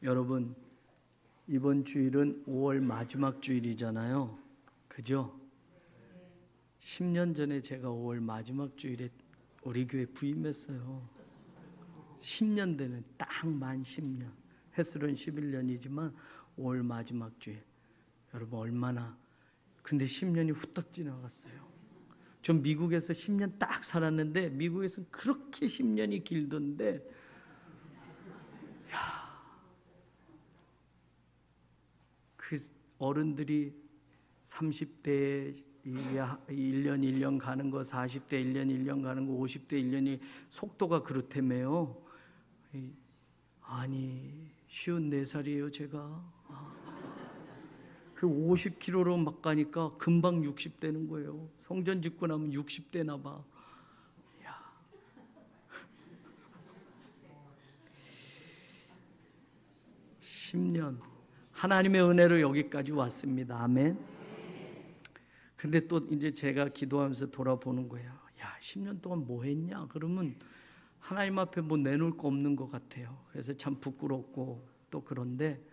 여러분, 이번 주일은 5월 마지막 주일이잖아요. 그죠? 10년 전에 제가 5월 마지막 주일에 우리 교회 부임했어요. 10년 되는 딱 만 10년. 횟수는 11년이지만 5월 마지막 주일. 여러분 얼마나, 근데 10년이 후딱 지나갔어요. 전 미국에서 10년 딱 살았는데 미국에서는 그렇게 10년이 길던데, 그 어른들이 30대에 1년 1년 가는 거, 40대 1년 1년 가는 거, 50대 1년이 속도가 그렇다며요. 아니 54살이에요 제가. 그 50km로 막 가니까 금방 60 되는 거예요. 성전 짓고 나면 60 되나 봐. 10년 하나님의 은혜로 여기까지 왔습니다. 아멘. 근데 또 이제 제가 기도하면서 돌아보는 거예요. 야, 10년 동안 뭐 했냐? 그러면 하나님 앞에 뭐 내놓을 거 없는 것 같아요. 그래서 참 부끄럽고 또 그런데,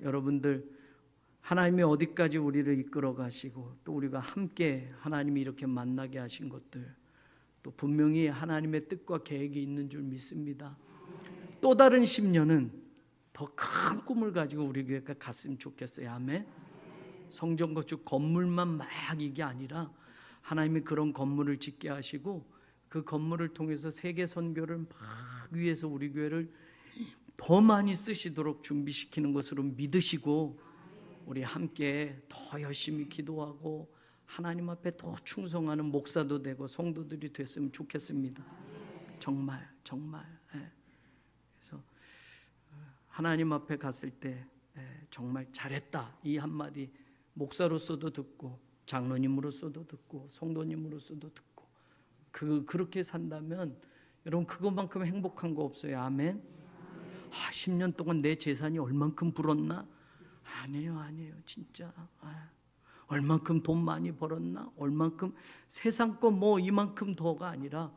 여러분들 하나님이 어디까지 우리를 이끌어 가시고 또 우리가 함께 하나님이 이렇게 만나게 하신 것들, 또 분명히 하나님의 뜻과 계획이 있는 줄 믿습니다. 또 다른 10년은 더 큰 꿈을 가지고 우리 교회가 갔으면 좋겠어요. 아멘. 성전 건축 건물만 막 이게 아니라 하나님이 그런 건물을 짓게 하시고 그 건물을 통해서 세계 선교를 막 위해서 우리 교회를 더 많이 쓰시도록 준비시키는 것으로 믿으시고, 우리 함께 더 열심히 기도하고 하나님 앞에 더 충성하는 목사도 되고 성도들이 됐으면 좋겠습니다. 정말 정말. 그래서 하나님 앞에 갔을 때 정말 잘했다 이 한마디 목사로서도 듣고 장로님으로서도 듣고 성도님으로서도 듣고, 그렇게 산다면 여러분 그것만큼 행복한 거 없어요. 아멘. 10년 동안 내 재산이 얼만큼 불었나? 아니에요 진짜. 얼만큼 돈 많이 벌었나? 얼만큼 세상 거 뭐 이만큼 더가 아니라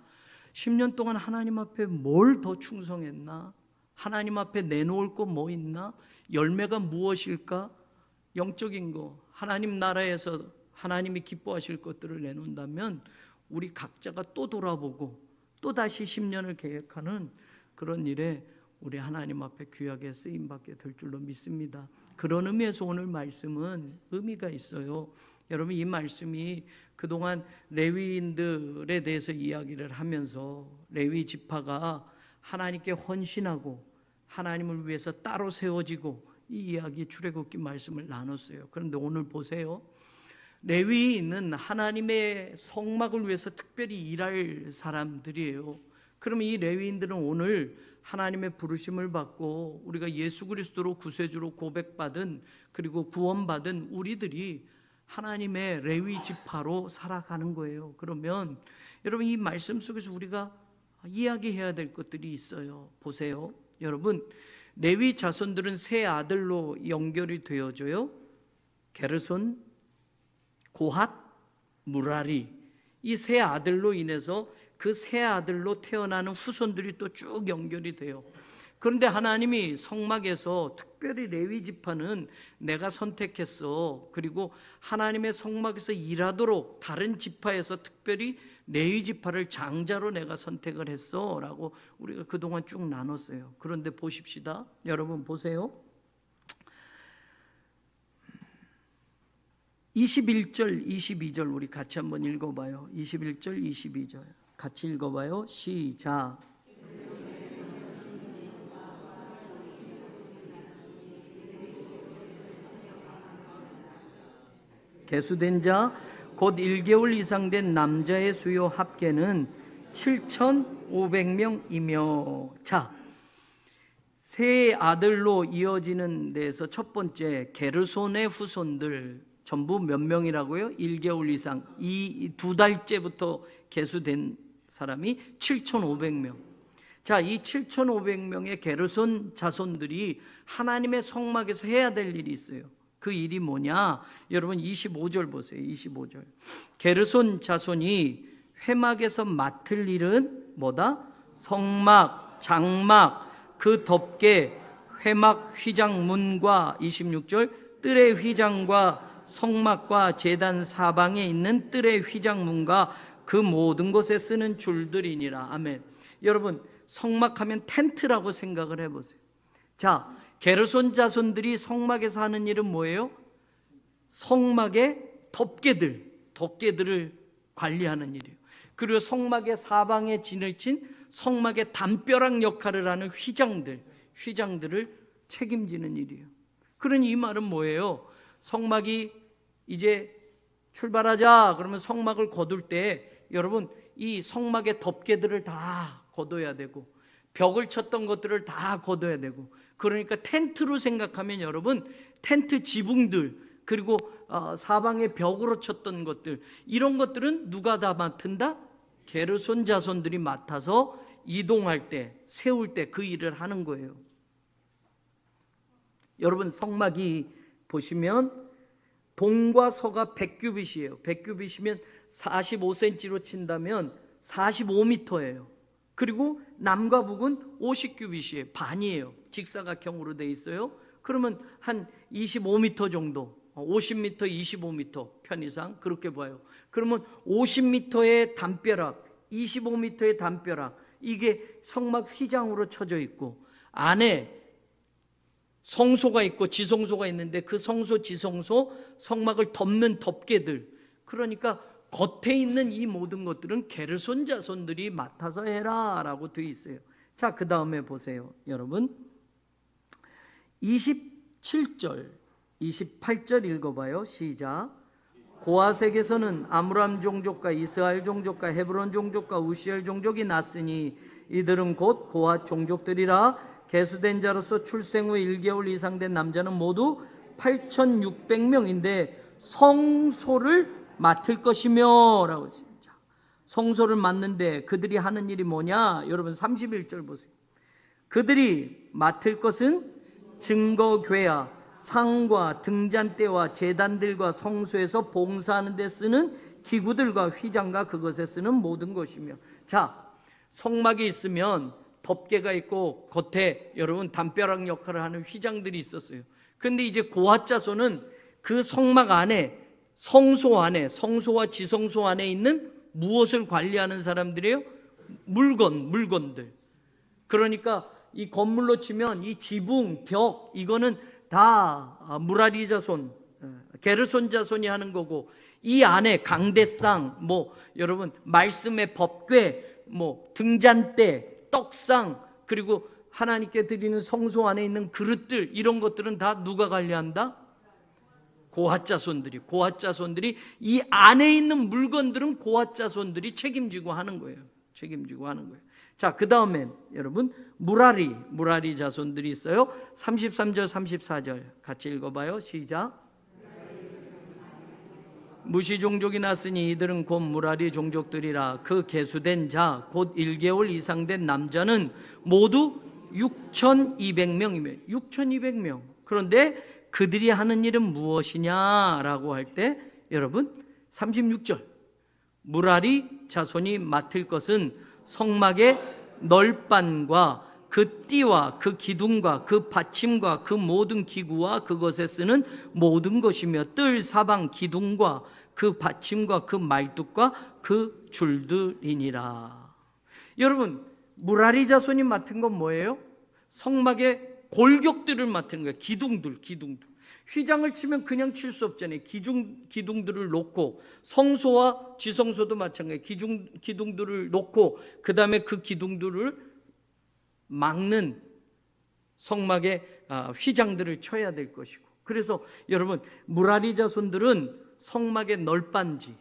10년 동안 하나님 앞에 뭘 더 충성했나? 하나님 앞에 내놓을 거 뭐 있나? 열매가 무엇일까? 영적인 거, 하나님 나라에서 하나님이 기뻐하실 것들을 내놓는다면 우리 각자가 또 돌아보고 또 다시 10년을 계획하는 그런 일에 우리 하나님 앞에 귀하게 쓰임받게 될 줄로 믿습니다. 그런 의미에서 오늘 말씀은 의미가 있어요. 여러분 이 말씀이 그동안 레위인들에 대해서 이야기를 하면서 레위 지파가 하나님께 헌신하고 하나님을 위해서 따로 세워지고 이 이야기 출애굽기 말씀을 나눴어요. 그런데 오늘 보세요. 레위인은 하나님의 성막을 위해서 특별히 일할 사람들이에요. 그러면 이 레위인들은 오늘 하나님의 부르심을 받고 우리가 예수 그리스도로 구세주로 고백받은 그리고 구원받은 우리들이 하나님의 레위 지파로 살아가는 거예요. 그러면 여러분 이 말씀 속에서 우리가 이야기해야 될 것들이 있어요. 보세요. 여러분 레위 자손들은 세 아들로 연결이 되어져요. 게르손, 고핫, 무라리. 이 세 아들로 인해서 그 세 아들로 태어나는 후손들이 또 쭉 연결이 돼요. 그런데 하나님이 성막에서 특별히 레위 지파는 내가 선택했어. 그리고 하나님의 성막에서 일하도록 다른 지파에서 특별히 레위 지파를 장자로 내가 선택을 했어 라고 우리가 그동안 쭉 나눴어요. 그런데 보십시다. 여러분 보세요. 21절 22절 우리 같이 한번 읽어봐요. 21절 22절 같이 읽어봐요. 시작. 계수된 자 곧 1개월 이상 된 남자의 수요 합계는 7,500명이며, 자, 세 아들로 이어지는 데서 첫 번째 게르손의 후손들 전부 몇 명이라고요? 1개월 이상, 이 두 달째부터 계수된 사람이 7,500명. 자, 이 7,500명의 게르손 자손들이 하나님의 성막에서 해야 될 일이 있어요. 그 일이 뭐냐? 여러분 25절 보세요. 25절. 게르손 자손이 회막에서 맡을 일은 뭐다? 성막, 장막, 그 덮개, 회막 휘장문과 26절 뜰의 휘장과 성막과 제단 사방에 있는 뜰의 휘장문과 그 모든 곳에 쓰는 줄들이니라. 아멘. 여러분, 성막하면 텐트라고 생각을 해보세요. 자, 게르손 자손들이 성막에서 하는 일은 뭐예요? 성막의 덮개들을 관리하는 일이에요. 그리고 성막의 사방에 진을 친 성막의 담벼락 역할을 하는 휘장들을 책임지는 일이에요. 그러니 이 말은 뭐예요? 성막이 이제 출발하자 그러면 성막을 거둘 때 여러분 이 성막의 덮개들을 다 걷어야 되고 벽을 쳤던 것들을 다 걷어야 되고, 그러니까 텐트로 생각하면 여러분 텐트 지붕들 그리고 사방에 벽으로 쳤던 것들, 이런 것들은 누가 다 맡은다? 게르손 자손들이 맡아서 이동할 때, 세울 때 그 일을 하는 거예요. 여러분, 성막이 보시면 동과 서가 100규빗이에요. 100규빗이면 45cm로 친다면 45m예요. 그리고 남과 북은 50규빗이에요. 반이에요. 직사각형으로 돼 있어요. 그러면 한 25m 정도, 50m, 25m 편의상 그렇게 봐요. 그러면 50m의 담벼락, 25m의 담벼락, 이게 성막 휘장으로 쳐져 있고 안에 성소가 있고 지성소가 있는데 그 성소, 지성소, 성막을 덮는 덮개들, 그러니까 겉에 있는 이 모든 것들은 게르손 자손들이 맡아서 해라 라고 되어 있어요. 자, 그 다음에 보세요. 여러분 27절 28절 읽어봐요. 시작. 고아색에서는 아므람 종족과 이스라엘 종족과 헤브론 종족과 우시엘 종족이 났으니 이들은 곧 고아 종족들이라. 계수된 자로서 출생 후 1개월 이상 된 남자는 모두 8,600명인데 성소를 맡을 것이며 라고. 진짜 성소를 맡는데 그들이 하는 일이 뭐냐? 여러분 31절 보세요. 그들이 맡을 것은 증거궤야 상과 등잔대와 제단들과 성소에서 봉사하는 데 쓰는 기구들과 휘장과 그것에 쓰는 모든 것이며. 자, 성막이 있으면 덮개가 있고 겉에 여러분 담벼락 역할을 하는 휘장들이 있었어요. 그런데 이제 고핫 자손은 그 성막 안에, 성소 안에, 성소와 지성소 안에 있는 무엇을 관리하는 사람들이에요? 물건들. 그러니까 이 건물로 치면 이 지붕, 벽, 이거는 다 무라리 자손, 게르손 자손이 하는 거고, 이 안에 강대상, 여러분 말씀의 법궤, 등잔대, 떡상, 그리고 하나님께 드리는 성소 안에 있는 그릇들, 이런 것들은 다 누가 관리한다? 고핫 자손들이 이 안에 있는 물건들은 고핫 자손들이 책임지고 하는 거예요. 자, 그 다음에 여러분 무라리 자손들이 있어요. 33절 34절 같이 읽어봐요. 시작. 무시 종족이 났으니 이들은 곧 무라리 종족들이라. 그 계수된 자 곧 1개월 이상 된 남자는 모두 6,200명이며 6,200명. 그런데 그들이 하는 일은 무엇이냐라고 할 때 여러분 36절 무라리 자손이 맡을 것은 성막의 널빤과 그 띠와 그 기둥과 그 받침과 그 모든 기구와 그것에 쓰는 모든 것이며 뜰 사방 기둥과 그 받침과 그 말뚝과 그 줄들이니라. 여러분, 무라리 자손이 맡은 건 뭐예요? 성막의 골격들을 맡은 거예요. 기둥들. 휘장을 치면 그냥 칠 수 없잖아요. 기둥들을 놓고, 성소와 지성소도 마찬가지예요. 기둥들을 놓고 그 다음에 그 기둥들을 막는 성막의 휘장들을 쳐야 될 것이고. 그래서 여러분 무라리 자손들은 성막의 널빤지,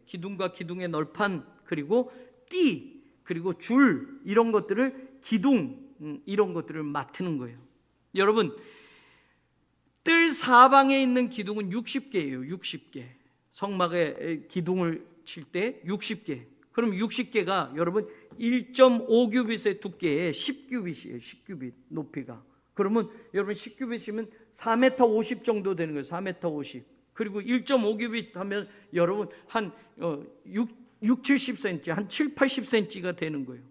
기둥과 기둥의 널판, 그리고 띠, 그리고 줄, 이런 것들을 이런 것들을 맡는 거예요. 여러분 뜰 사방에 있는 기둥은 60개예요. 60개. 성막의 기둥을 칠 때 60개. 그럼 60개가 여러분 1.5규빗의 두께에 10규빗이에요. 10규빗 높이가. 그러면 여러분 10규빗이면 4m 50 정도 되는 거예요. 4m 50. 그리고 1.5규빗 하면 여러분 한 6, 70cm, 한 7, 80cm가 되는 거예요.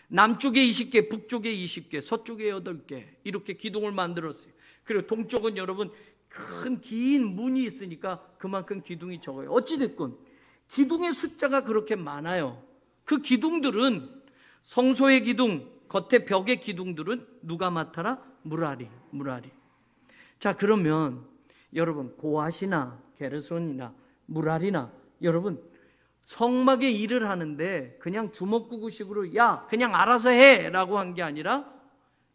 남쪽에 20개, 북쪽에 20개, 서쪽에 8개 이렇게 기둥을 만들었어요. 그리고 동쪽은 여러분 큰 긴 문이 있으니까 그만큼 기둥이 적어요. 어찌됐건 기둥의 숫자가 그렇게 많아요. 그 기둥들은 성소의 기둥, 겉에 벽의 기둥들은 누가 맡아라? 무라리. 자, 그러면 여러분 고앗이나 게르손이나 무라리나 여러분 성막의 일을 하는데 그냥 주먹구구식으로 야 그냥 알아서 해라고 한 게 아니라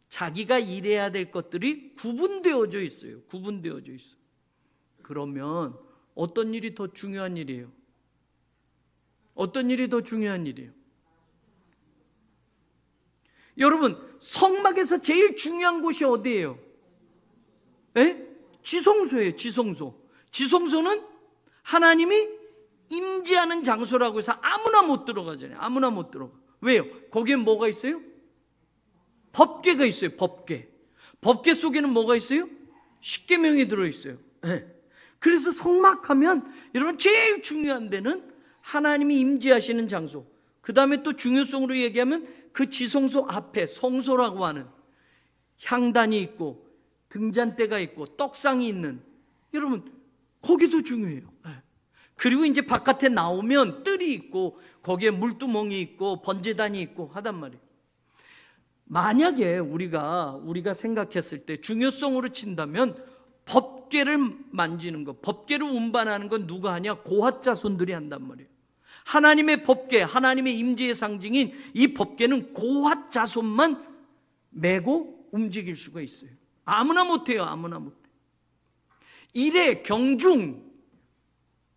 자기가 일해야 될 것들이 구분되어져 있어요. 구분되어져 있어. 그러면 어떤 일이 더 중요한 일이에요? 어떤 일이 더 중요한 일이에요? 여러분 성막에서 제일 중요한 곳이 어디예요? 에? 지성소예요. 지성소는 하나님이 임재하는 장소라고 해서 아무나 못 들어가잖아요. 아무나 못 들어가. 왜요? 거기엔 뭐가 있어요? 법궤가 있어요. 법궤 속에는 뭐가 있어요? 십계명이 들어있어요. 네. 그래서 성막하면 여러분 제일 중요한 데는 하나님이 임재하시는 장소. 그 다음에 또 중요성으로 얘기하면 그 지성소 앞에 성소라고 하는 향단이 있고 등잔대가 있고 떡상이 있는 여러분 거기도 중요해요. 네. 그리고 이제 바깥에 나오면 뜰이 있고 거기에 물두멍이 있고 번제단이 있고 하단 말이에요. 만약에 우리가 생각했을 때 중요성으로 친다면 법궤를 만지는 것, 법궤를 운반하는 건 누가 하냐? 고핫 자손들이 한단 말이에요. 하나님의 법궤, 하나님의 임재의 상징인 이 법궤는 고핫 자손만 메고 움직일 수가 있어요. 아무나 못해요. 아무나 못해. 일의 경중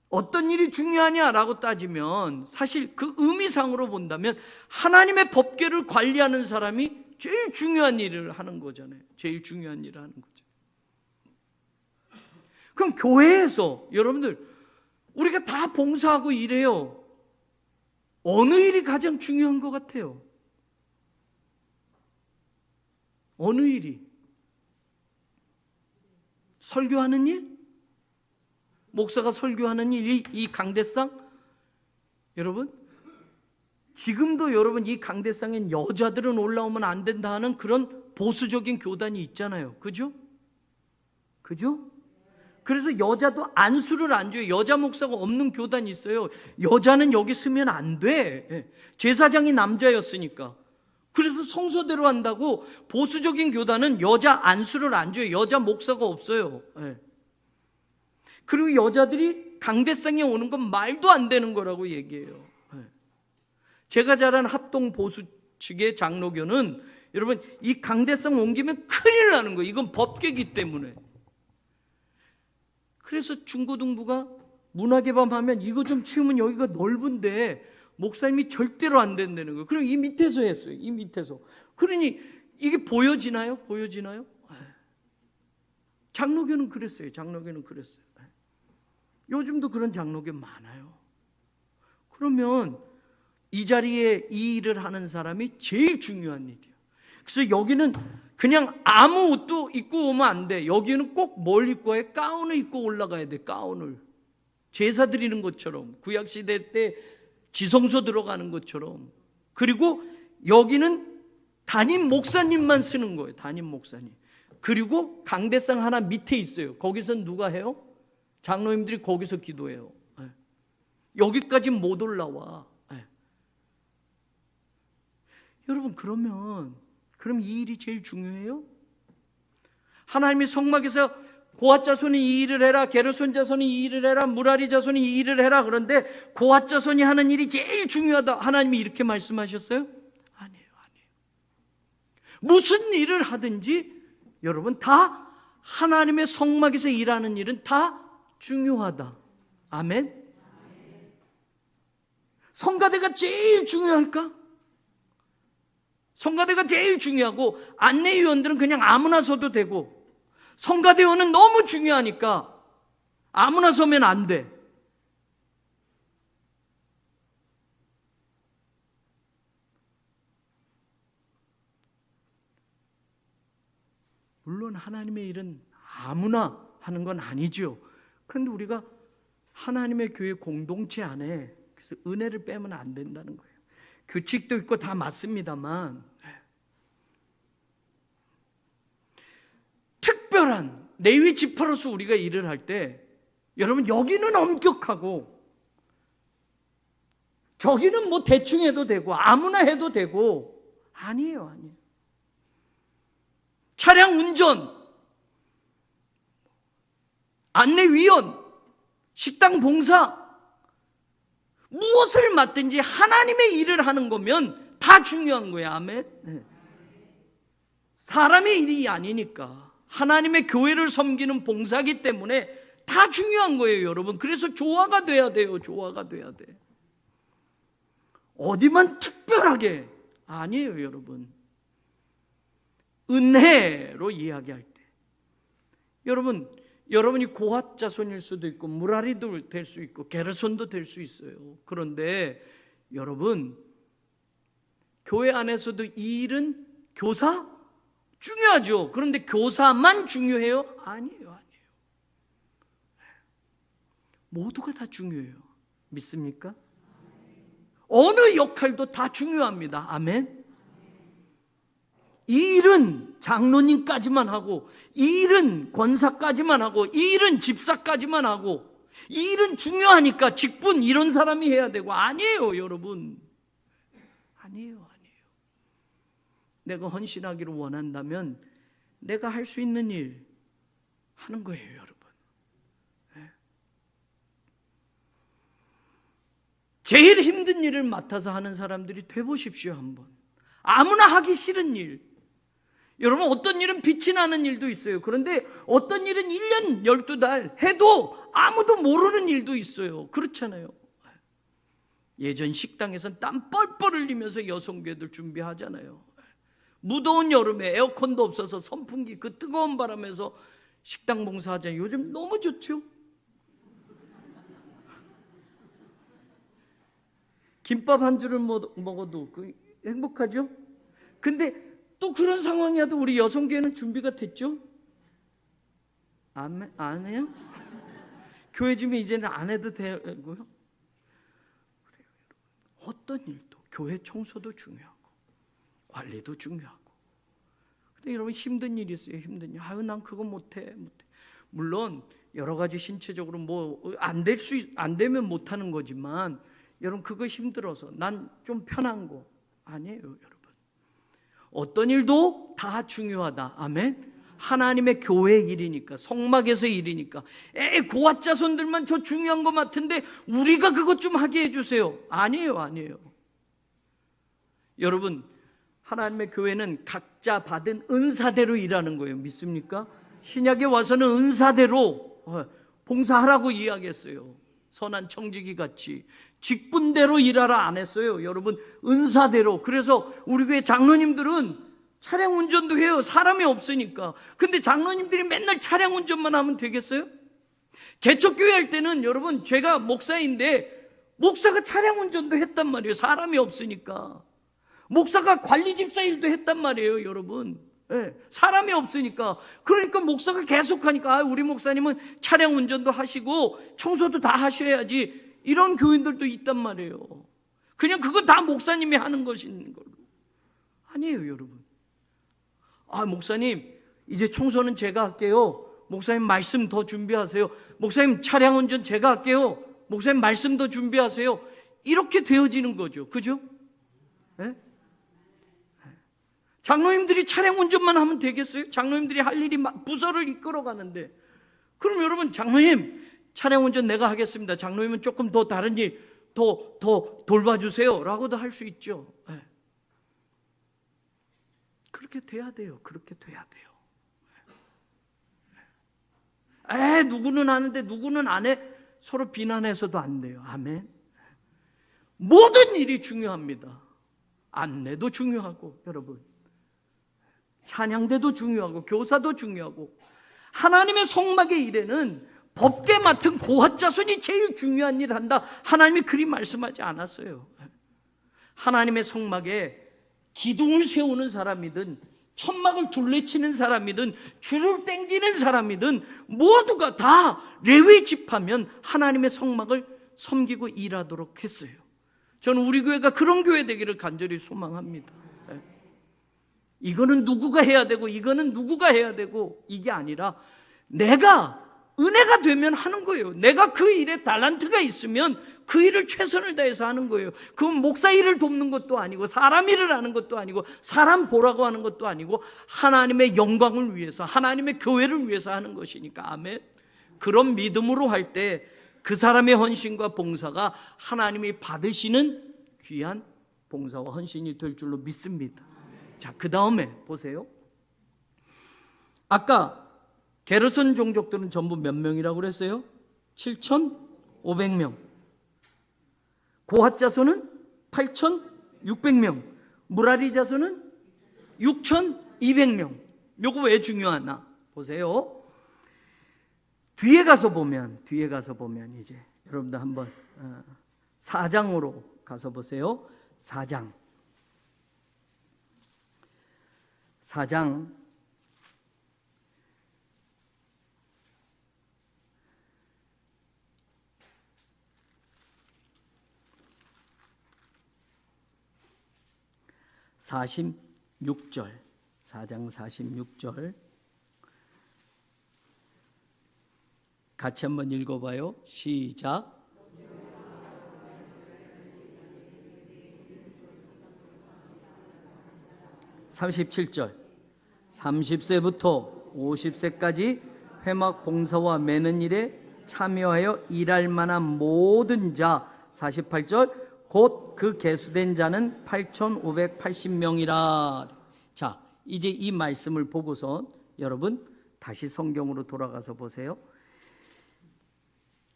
어떤 일이 중요하냐라고 따지면 사실 그 의미상으로 본다면 하나님의 법궤를 관리하는 사람이 제일 중요한 일을 하는 거잖아요. 제일 중요한 일을 하는 거죠. 그럼 교회에서 여러분들 우리가 다 봉사하고 일해요. 어느 일이 가장 중요한 것 같아요? 어느 일이? 설교하는 일? 목사가 설교하는 일, 이 강대상? 여러분, 지금도 여러분 이 강대상엔 여자들은 올라오면 안 된다 하는 그런 보수적인 교단이 있잖아요. 그죠? 그래서 여자도 안수를 안 줘요. 여자 목사가 없는 교단이 있어요. 여자는 여기 쓰면 안 돼. 제사장이 남자였으니까. 그래서 성소대로 한다고 보수적인 교단은 여자 안수를 안 줘요. 여자 목사가 없어요. 그리고 여자들이 강대상에 오는 건 말도 안 되는 거라고 얘기해요. 제가 자란 합동 보수 측의 장로교는 여러분 이 강대상 옮기면 큰일 나는 거예요. 이건 법궤이기 때문에. 그래서 중고등부가 문화개방 하면 이거 좀 치우면 여기가 넓은데 목사님이 절대로 안 된다는 거예요. 그럼 이 밑에서 했어요. 이 밑에서. 그러니 이게 보여지나요? 장로교는 그랬어요. 요즘도 그런 장로교 많아요. 그러면 이 자리에 이 일을 하는 사람이 제일 중요한 일이에요. 그래서 여기는 그냥 아무 옷도 입고 오면 안 돼. 여기는 꼭 뭘 입고 해? 가운을 입고 올라가야 돼. 가운을. 제사 드리는 것처럼 구약시대 때 지성소 들어가는 것처럼. 그리고 여기는 담임 목사님만 쓰는 거예요. 담임 목사님. 그리고 강대상 하나 밑에 있어요. 거기서 누가 해요? 장로님들이 거기서 기도해요. 여기까지 못 올라와. 여러분 그럼 이 일이 제일 중요해요? 하나님이 성막에서 고핫 자손이 이 일을 해라, 게르손 자손이 이 일을 해라, 무라리 자손이 이 일을 해라. 그런데 고핫 자손이 하는 일이 제일 중요하다. 하나님이 이렇게 말씀하셨어요? 아니에요. 무슨 일을 하든지 여러분 다 하나님의 성막에서 일하는 일은 다 중요하다. 아멘. 성가대가 제일 중요할까? 성가대가 제일 중요하고 안내위원들은 그냥 아무나 서도 되고 성가대원은 너무 중요하니까 아무나 서면 안 돼. 물론 하나님의 일은 아무나 하는 건 아니죠. 그런데 우리가 하나님의 교회 공동체 안에 그래서 은혜를 빼면 안 된다는 거예요. 규칙도 있고 다 맞습니다만 특별한 레위 지파로서 우리가 일을 할 때 여러분 여기는 엄격하고 저기는 뭐 대충 해도 되고 아무나 해도 되고 아니에요. 차량 운전, 안내위원, 식당 봉사 무엇을 맡든지 하나님의 일을 하는 거면 다 중요한 거예요. 아멘. 사람의 일이 아니니까 하나님의 교회를 섬기는 봉사기 때문에 다 중요한 거예요, 여러분. 그래서 조화가 돼야 돼요. 조화가 돼야 돼. 어디만 특별하게 아니에요, 여러분. 은혜로 이야기할 때 여러분이 고핫 자손일 수도 있고 무라리도 될 수 있고 게르손도 될 수 있어요. 그런데 여러분 교회 안에서도 이 일은 교사 중요하죠. 그런데 교사만 중요해요? 아니에요. 모두가 다 중요해요. 믿습니까? 어느 역할도 다 중요합니다. 아멘. 이 일은 장로님까지만 하고, 이 일은 권사까지만 하고, 이 일은 집사까지만 하고, 이 일은 중요하니까 직분 이런 사람이 해야 되고 아니에요, 여러분. 아니에요. 내가 헌신하기를 원한다면 내가 할 수 있는 일 하는 거예요, 여러분. 제일 힘든 일을 맡아서 하는 사람들이 돼보십시오, 한번. 아무나 하기 싫은 일. 여러분, 어떤 일은 빛이 나는 일도 있어요. 그런데 어떤 일은 1년 12달 해도 아무도 모르는 일도 있어요. 그렇잖아요. 예전 식당에서는 땀 뻘뻘 흘리면서 여성교회들 준비하잖아요. 무더운 여름에 에어컨도 없어서 선풍기 그 뜨거운 바람에서 식당 봉사하잖아요. 요즘 너무 좋죠? 김밥 한 줄을 먹어도 행복하죠? 근데 또 그런 상황이라도 우리 여성교회는 준비가 됐죠? 안 해요? 교회 주면 이제는 안 해도 되고요? 어떤 일도 교회 청소도 중요하고 관리도 중요하고. 근데 여러분 힘든 일이 있어요. 힘든 일. 난 그거 못해. 물론 여러 가지 신체적으로 안 되면 못하는 거지만 여러분 그거 힘들어서 난 좀 편한 거 아니에요, 여러분. 어떤 일도 다 중요하다. 아멘. 하나님의 교회 일이니까, 성막에서의 일이니까. 고아 자손들만 저 중요한 거 맡은데 우리가 그것 좀 하게 해주세요. 아니에요. 여러분, 하나님의 교회는 각자 받은 은사대로 일하는 거예요. 믿습니까? 신약에 와서는 은사대로 봉사하라고 이야기했어요. 선한 청지기 같이 직분대로 일하라 안 했어요. 여러분, 은사대로. 그래서 우리 교회 장로님들은 차량 운전도 해요. 사람이 없으니까. 근데 장로님들이 맨날 차량 운전만 하면 되겠어요? 개척교회 할 때는 여러분, 제가 목사인데 목사가 차량 운전도 했단 말이에요. 사람이 없으니까. 목사가 관리 집사 일도 했단 말이에요, 여러분. 네, 사람이 없으니까. 그러니까 목사가 계속하니까 우리 목사님은 차량 운전도 하시고 청소도 다 하셔야지. 이런 교인들도 있단 말이에요. 그냥 그건 다 목사님이 하는 것인 걸로. 아니에요, 여러분. 목사님 이제 청소는 제가 할게요. 목사님 말씀 더 준비하세요. 목사님 차량 운전 제가 할게요. 목사님 말씀 더 준비하세요. 이렇게 되어지는 거죠. 그죠? 네? 장로님들이 차량 운전만 하면 되겠어요? 장로님들이 할 일이 부서를 이끌어 가는데. 그럼 여러분, 장로님 차량 운전 내가 하겠습니다. 장로님은 조금 더 다른 일 더 돌봐주세요 라고도 할 수 있죠. 네. 그렇게 돼야 돼요. 누구는 하는데 누구는 안 해. 서로 비난해서도 안 돼요. 아멘. 모든 일이 중요합니다. 안내도 중요하고, 여러분 찬양대도 중요하고, 교사도 중요하고, 하나님의 성막의 일에는 법계 맡은 고핫 자손이 제일 중요한 일을 한다. 하나님이 그리 말씀하지 않았어요. 하나님의 성막에 기둥을 세우는 사람이든 천막을 둘레치는 사람이든 줄을 땡기는 사람이든 모두가 다 레위 지파면 하나님의 성막을 섬기고 일하도록 했어요. 저는 우리 교회가 그런 교회 되기를 간절히 소망합니다. 이거는 누구가 해야 되고 이거는 누구가 해야 되고 이게 아니라 내가 은혜가 되면 하는 거예요. 내가 그 일에 달란트가 있으면 그 일을 최선을 다해서 하는 거예요. 그건 목사 일을 돕는 것도 아니고 사람 일을 하는 것도 아니고 사람 보라고 하는 것도 아니고 하나님의 영광을 위해서 하나님의 교회를 위해서 하는 것이니까. 아멘. 그런 믿음으로 할 때 그 사람의 헌신과 봉사가 하나님이 받으시는 귀한 봉사와 헌신이 될 줄로 믿습니다. 자, 그 다음에 보세요. 아까 게르손 종족들은 전부 몇 명이라고 그랬어요? 7,500명. 고핫 자손은 8,600명. 무라리 자손은 6,200명. 요거 왜 중요하나? 보세요. 뒤에 가서 보면 이제 여러분들 한번 4장으로 가서 보세요. 4장 46절 4장 46절 같이 한번 읽어봐요. 시작. (37절) 30세부터 50세까지 회막 봉사와 매는 일에 참여하여 일할 만한 모든 자. 48절 곧 그 계수된 자는 8,580명이라. 자, 이제 이 말씀을 보고서 여러분 다시 성경으로 돌아가서 보세요.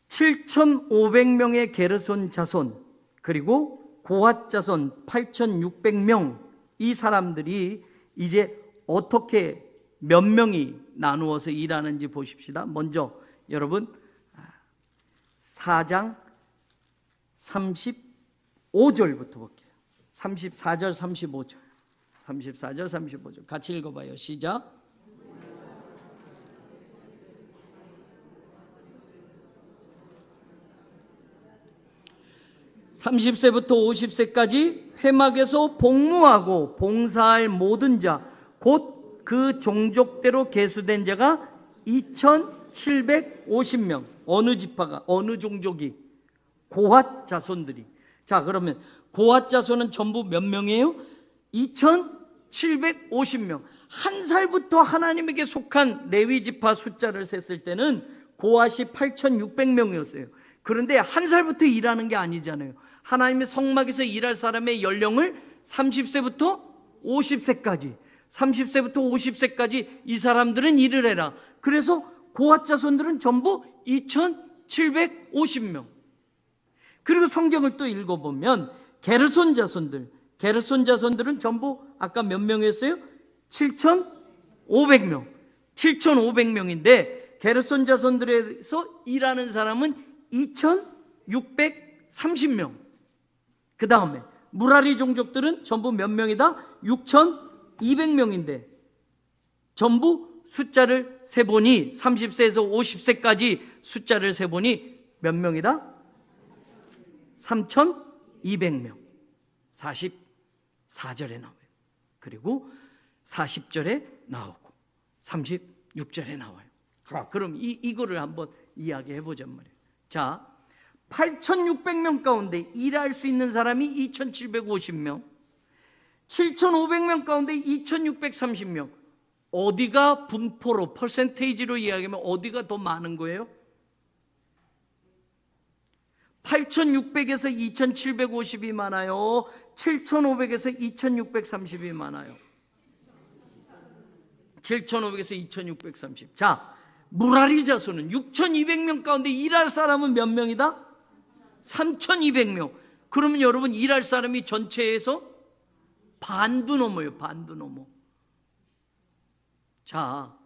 7,500명의 게르손 자손 그리고 고핫 자손 8,600명, 이 사람들이 이제 어떻게 몇 명이 나누어서 일하는지 보십시다. 먼저 여러분 4장 35절부터 볼게요. 34절 35절 34절 35절 같이 읽어봐요. 시작. (30세부터 50세까지) 회막에서 복무하고 봉사할 모든 자 곧 그 종족대로 계수된 자가 2,750명. 어느 지파가, 어느 종족이? 고핫 자손들이. 자, 그러면 고핫 자손은 전부 몇 명이에요? 2,750명. 한 살부터 하나님에게 속한 레위 지파 숫자를 셌을 때는 고핫이 8,600명이었어요. 그런데 한 살부터 일하는 게 아니잖아요. 하나님의 성막에서 일할 사람의 연령을 30세부터 50세까지 30세부터 50세까지 이 사람들은 일을 해라. 그래서 고핫 자손들은 전부 2,750명. 그리고 성경을 또 읽어보면 게르손 자손들은 전부 아까 몇 명이었어요? 7,500명 7,500명인데 게르손 자손들에서 일하는 사람은 2,630명. 그 다음에 무라리 종족들은 전부 몇 명이다? 6,200명인데 전부 숫자를 세보니 30세에서 50세까지 숫자를 세보니 몇 명이다? 3,200명. 44절에 나와요. 그리고 40절에 나오고 36절에 나와요. 자, 그럼 이거를 한번 이야기해 보자는 말이에요. 자, 8,600명 가운데 일할 수 있는 사람이 2,750명, 7,500명 가운데 2,630명. 어디가 분포로, 퍼센테이지로 이야기하면 어디가 더 많은 거예요? 8,600에서 2,750이 많아요? 7,500에서 2,630이 많아요? 7,500에서 2,630. 자, 무라리 자손은 6,200명 가운데 일할 사람은 몇 명이다? 3,200명. 그러면 여러분 일할 사람이 전체에서 반도 넘어요. 반도 넘어. 자,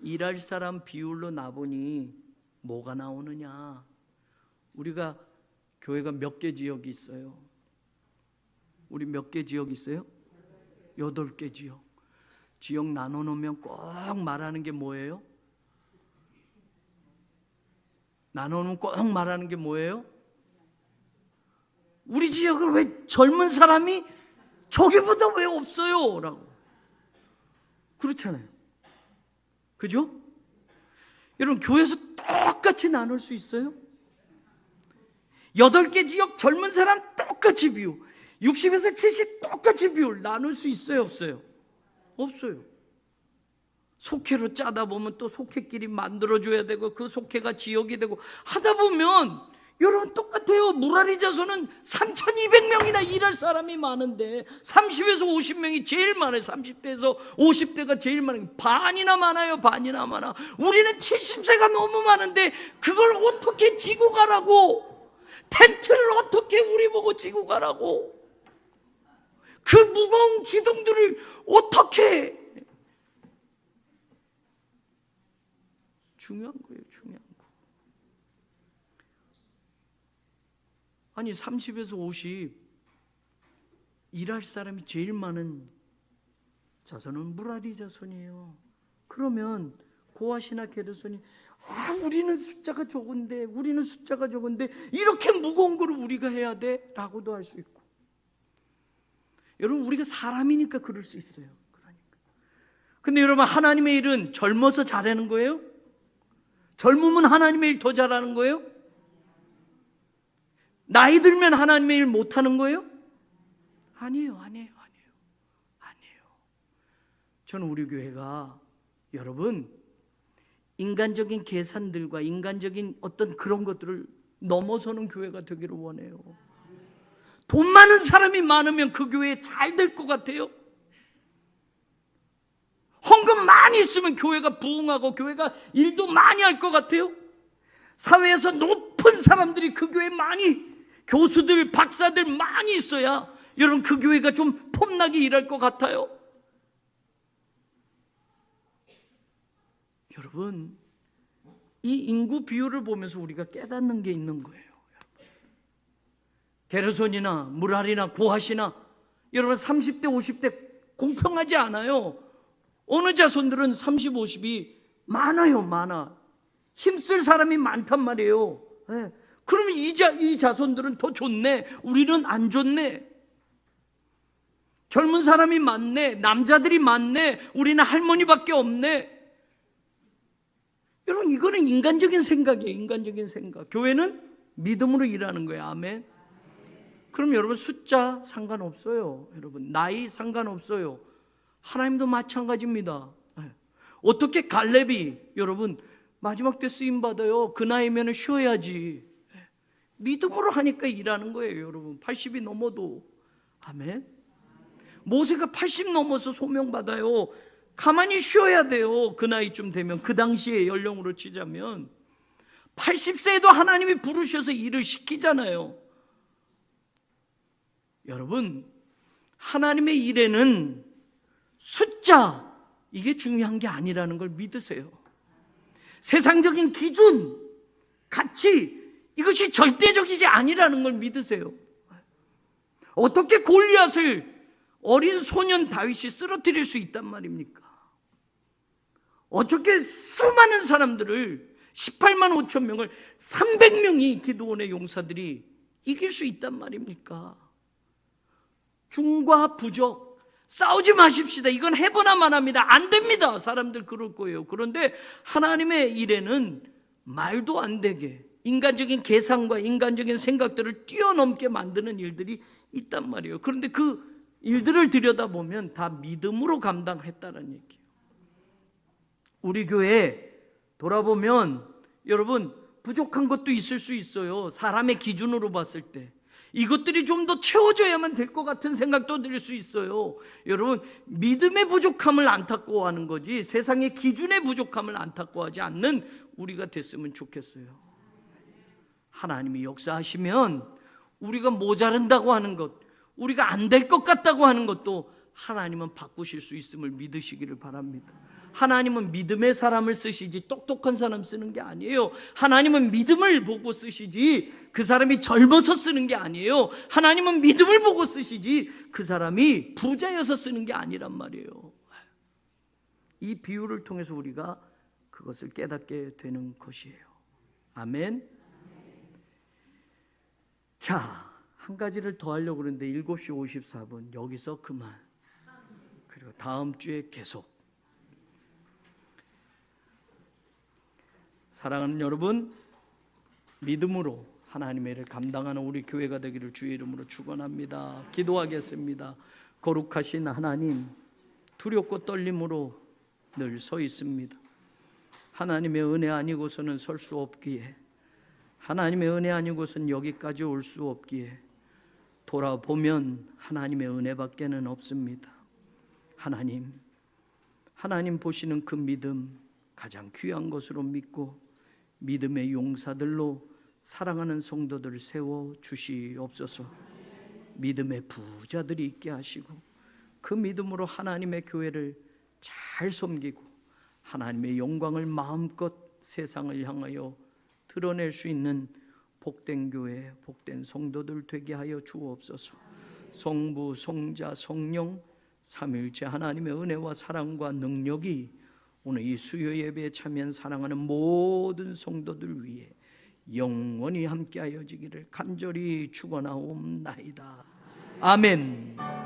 일할 사람 비율로 나보니 뭐가 나오느냐? 우리가 교회가 몇 개 지역이 있어요? 우리 몇 개 지역 있어요? 8개 지역. 지역 나눠놓으면 꼭 말하는 게 뭐예요? 나눠놓으면 꼭 말하는 게 뭐예요? 우리 지역은 왜 젊은 사람이 저기보다 왜 없어요? 라고. 그렇잖아요. 그죠? 여러분, 교회에서 똑같이 나눌 수 있어요? 8개 지역 젊은 사람 똑같이 비율, 60에서 70 똑같이 비율 나눌 수 있어요? 없어요? 없어요. 속회로 짜다 보면 또 속회끼리 만들어줘야 되고 그 속회가 지역이 되고 하다 보면 여러분 똑같아요. 무라리 자손은 3,200명이나 일할 사람이 많은데 30에서 50명이 제일 많아요. 30대에서 50대가 제일 많아요. 반이나 많아요. 반이나 많아. 우리는 70세가 너무 많은데 그걸 어떻게 지고 가라고? 텐트를 어떻게 우리 보고 지고 가라고? 그 무거운 기둥들을 어떻게? 중요한 거예요. 중요한 거. 아니 30에서 50 일할 사람이 제일 많은 자손은 무라리 자손이에요. 그러면 고아시나 게르손이 우리는 숫자가 적은데 이렇게 무거운 걸 우리가 해야 돼? 라고도 할 수 있고. 여러분, 우리가 사람이니까 그럴 수 있어요. 그러니까. 근데 여러분, 하나님의 일은 젊어서 잘하는 거예요? 젊으면 하나님의 일 더 잘하는 거예요? 나이 들면 하나님의 일 못하는 거예요? 아니에요. 저는 우리 교회가 여러분 인간적인 계산들과 인간적인 어떤 그런 것들을 넘어서는 교회가 되기를 원해요. 돈 많은 사람이 많으면 그 교회 잘 될 것 같아요? 헌금 많이 있으면 교회가 부흥하고 교회가 일도 많이 할 것 같아요? 사회에서 높은 사람들이 그 교회에 많이, 교수들, 박사들 많이 있어야 여러분 그 교회가 좀 폼나게 일할 것 같아요? 여러분, 이 인구 비율을 보면서 우리가 깨닫는 게 있는 거예요. 게르손이나 무랄이나 고핫이나 여러분 30대 50대 공평하지 않아요. 어느 자손들은 30, 50이 많아. 힘쓸 사람이 많단 말이에요. 네. 그러면 이 자손들은 더 좋네. 우리는 안 좋네. 젊은 사람이 많네. 남자들이 많네. 우리는 할머니밖에 없네. 여러분, 이거는 인간적인 생각이에요. 인간적인 생각. 교회는 믿음으로 일하는 거예요. 아멘. 그럼 여러분 숫자 상관없어요. 여러분 나이 상관없어요. 하나님도 마찬가지입니다. 어떻게 갈렙이 여러분 마지막 때 쓰임 받아요? 그 나이면 쉬어야지. 믿음으로 하니까 일하는 거예요. 여러분 80이 넘어도. 아멘. 모세가 80 넘어서 소명 받아요. 가만히 쉬어야 돼요. 그 나이쯤 되면, 그 당시에 연령으로 치자면 80세에도 하나님이 부르셔서 일을 시키잖아요. 여러분, 하나님의 일에는 숫자, 이게 중요한 게 아니라는 걸 믿으세요. 세상적인 기준, 가치, 이것이 절대적이지 아니라는 걸 믿으세요. 어떻게 골리앗을 어린 소년 다윗이 쓰러뜨릴 수 있단 말입니까? 어떻게 수많은 사람들을 18만 5천 명을 300명이 기드온의 용사들이 이길 수 있단 말입니까? 중과 부족, 싸우지 마십시다. 이건 해보나만 합니다. 안 됩니다. 사람들 그럴 거예요. 그런데 하나님의 일에는 말도 안 되게 인간적인 계산과 인간적인 생각들을 뛰어넘게 만드는 일들이 있단 말이에요. 그런데 그 일들을 들여다보면 다 믿음으로 감당했다는 얘기예요. 우리 교회 돌아보면 여러분 부족한 것도 있을 수 있어요. 사람의 기준으로 봤을 때 이것들이 좀 더 채워져야만 될 것 같은 생각도 들 수 있어요. 여러분 믿음의 부족함을 안타까워하는 거지 세상의 기준의 부족함을 안타까워하지 않는 우리가 됐으면 좋겠어요. 하나님이 역사하시면 우리가 모자른다고 하는 것, 우리가 안 될 것 같다고 하는 것도 하나님은 바꾸실 수 있음을 믿으시기를 바랍니다. 하나님은 믿음의 사람을 쓰시지 똑똑한 사람 쓰는 게 아니에요. 하나님은 믿음을 보고 쓰시지 그 사람이 젊어서 쓰는 게 아니에요. 하나님은 믿음을 보고 쓰시지 그 사람이 부자여서 쓰는 게 아니란 말이에요. 이 비유를 통해서 우리가 그것을 깨닫게 되는 것이에요. 아멘. 자, 한 가지를 더 하려고 그러는데 7시 54분 여기서 그만. 그리고 다음 주에 계속. 사랑하는 여러분, 믿음으로 하나님의 일을 감당하는 우리 교회가 되기를 주의 이름으로 축원합니다. 기도하겠습니다. 거룩하신 하나님, 두렵고 떨림으로 늘 서 있습니다. 하나님의 은혜 아니고서는 설 수 없기에, 하나님의 은혜 아니고서는 여기까지 올 수 없기에 돌아보면 하나님의 은혜밖에는 없습니다. 하나님 보시는 그 믿음 가장 귀한 것으로 믿고 믿음의 용사들로 사랑하는 성도들을 세워 주시옵소서. 믿음의 부자들이 있게 하시고 그 믿음으로 하나님의 교회를 잘 섬기고 하나님의 영광을 마음껏 세상을 향하여 드러낼 수 있는 복된 교회, 복된 성도들 되게 하여 주옵소서. 성부, 성자, 성령 삼위일체 하나님의 은혜와 사랑과 능력이 오늘 이 수요 예배에 참여한 사랑하는 모든 성도들 위해 영원히 함께하여지기를 간절히 축원하옵나이다. 아멘.